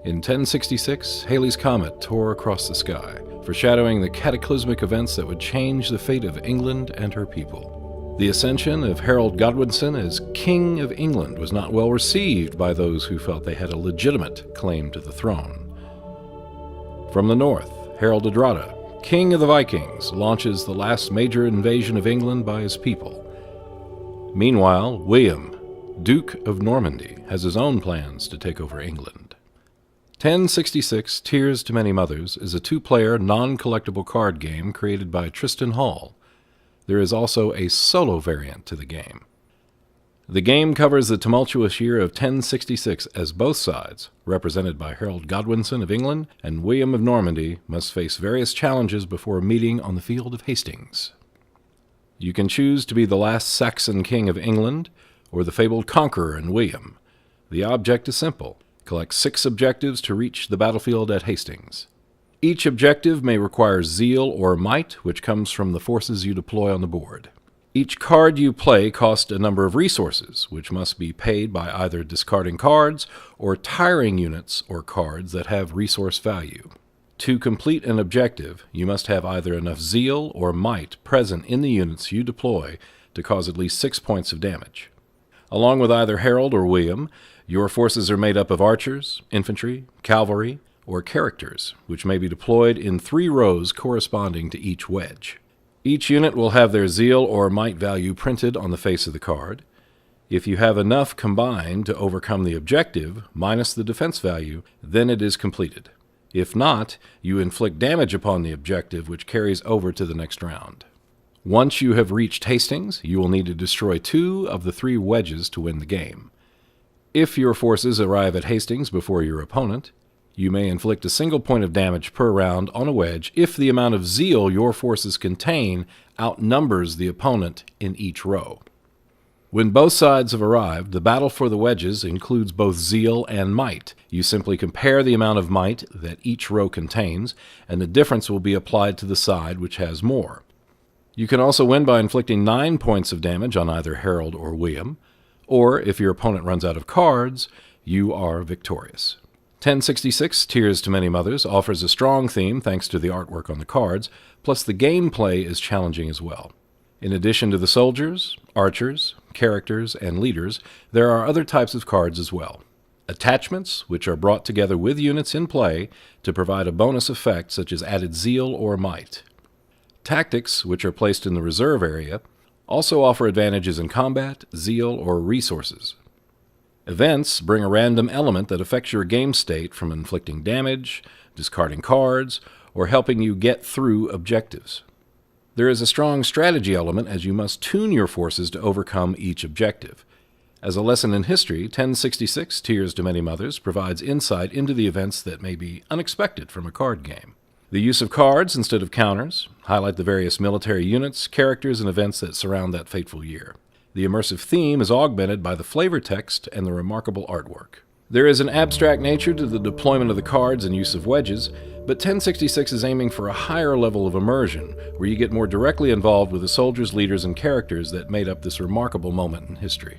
In 1066, Halley's Comet tore across the sky, foreshadowing the cataclysmic events that would change the fate of England and her people. The ascension of Harold Godwinson as King of England was not well received by those who felt they had a legitimate claim to the throne. From the north, Harold Hardrada, King of the Vikings, launches the last major invasion of England by his people. Meanwhile, William, Duke of Normandy, has his own plans to take over England. 1066 Tears to Many Mothers is a two-player, non-collectible card game created by Tristen Hall. There is also a solo variant to the game. The game covers the tumultuous year of 1066 as both sides, represented by Harold Godwinson of England and William of Normandy, must face various challenges before meeting on the field of Hastings. You can choose to be the last Saxon king of England or the fabled conqueror in William. The object is simple. Collect 6 objectives to reach the battlefield at Hastings. Each objective may require zeal or might, which comes from the forces you deploy on the board. Each card you play costs a number of resources, which must be paid by either discarding cards or tiring units or cards that have resource value. To complete an objective, you must have either enough zeal or might present in the units you deploy to cause at least 6 points of damage. Along with either Harold or William, your forces are made up of archers, infantry, cavalry, or characters, which may be deployed in 3 rows corresponding to each wedge. Each unit will have their zeal or might value printed on the face of the card. If you have enough combined to overcome the objective, minus the defense value, then it is completed. If not, you inflict damage upon the objective, which carries over to the next round. Once you have reached Hastings, you will need to destroy 2 of the 3 wedges to win the game. If your forces arrive at Hastings before your opponent, you may inflict a single point of damage per round on a wedge if the amount of zeal your forces contain outnumbers the opponent in each row. When both sides have arrived, the battle for the wedges includes both zeal and might. You simply compare the amount of might that each row contains, and the difference will be applied to the side which has more. You can also win by inflicting 9 points of damage on either Harold or William, or if your opponent runs out of cards, you are victorious. 1066 Tears to Many Mothers offers a strong theme thanks to the artwork on the cards, plus the gameplay is challenging as well. In addition to the soldiers, archers, characters, and leaders, there are other types of cards as well. Attachments, which are brought together with units in play to provide a bonus effect such as added zeal or might. Tactics, which are placed in the reserve area, also offer advantages in combat, zeal, or resources. Events bring a random element that affects your game state, from inflicting damage, discarding cards, or helping you get through objectives. There is a strong strategy element as you must tune your forces to overcome each objective. As a lesson in history, 1066 Tears to Many Mothers provides insight into the events that may be unexpected from a card game. The use of cards instead of counters highlight the various military units, characters, and events that surround that fateful year. The immersive theme is augmented by the flavor text and the remarkable artwork. There is an abstract nature to the deployment of the cards and use of wedges, but 1066 is aiming for a higher level of immersion, where you get more directly involved with the soldiers, leaders, and characters that made up this remarkable moment in history.